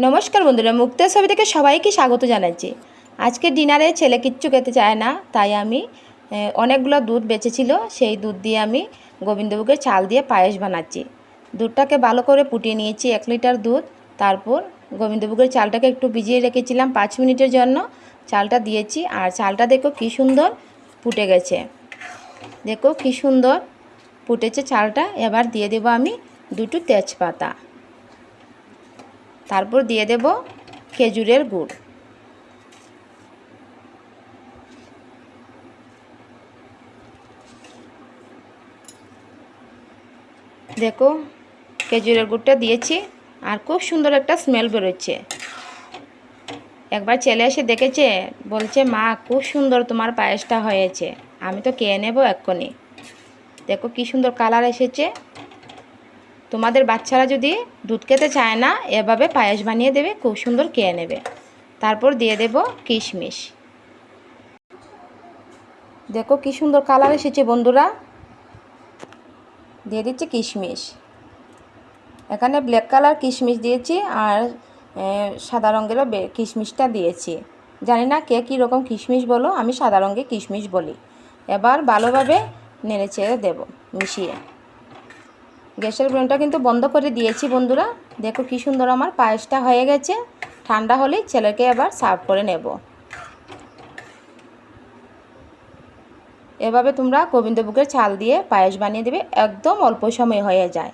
নমস্কার বন্ধুরা, মুক্তা ছবি থেকে সবাইকে স্বাগত জানাচ্ছি। আজকে ডিনারে ছেলে কিচ্ছু খেতে চায় না, তাই আমি অনেকগুলো দুধ বেঁচেছিল, সেই দুধ দিয়ে আমি গোবিন্দভোগের চাল দিয়ে পায়েস বানাচ্ছি। দুধটাকে ভালো করে ফুটিয়ে নিয়েছি, 1 লিটার দুধ। তারপর গোবিন্দভোগের চালটাকে একটু ভিজিয়ে রেখেছিলাম 5 মিনিটের জন্য, চালটা দিয়েছি। আর চালটা দেখো কী সুন্দর ফুটে গেছে, দেখো কী সুন্দর ফুটেছে চালটা। এবার দিয়ে দেবো আমি 2টো তেজপাতা, তারপর দিয়ে দেব খেজুরের গুড়। দেখো খেজুরের গুড়টা দিয়েছি, আর খুব সুন্দর একটা স্মেল বেরোচ্ছে। একবার ছেলে এসে দেখেছে, বলছে মা খুব সুন্দর তোমার পায়েসটা হয়েছে। আমি তো খেয়ে নেব এক্ষুনি। দেখো কী সুন্দর কালার এসেছে। তোমাদের বাচ্চারা যদি দুধ খেতে চায় না, এভাবে পায়েস বানিয়ে দেবে, খুব সুন্দর খেয়ে নেবে। তারপর দিয়ে দেব কিশমিশ। দেখো কী সুন্দর কালার এসেছে বন্ধুরা। দিয়ে দিচ্ছি কিশমিশ। এখানে ব্ল্যাক কালার কিশমিশ দিয়েছি, আর সাদা রঙেরও কিশমিশটা দিয়েছি। জানি না কে কী রকম কিশমিশ বলো, আমি সাদা রঙের কিশমিশ বলি। এবার ভালোভাবে নেড়ে চেড়ে দেবো মিশিয়ে। গ্যাসের ফ্লেমটা কিন্তু বন্ধ করে দিয়েছি বন্ধুরা। দেখো কী সুন্দর আমার পায়েসটা হয়ে গেছে। ঠান্ডা হলেই ছেলেকে এবার সার্ভ করে নেব। এভাবে তোমরা গোবিন্দভোগের চাল দিয়ে পায়েস বানিয়ে দেবে, একদম অল্প সময় হয়ে যায়।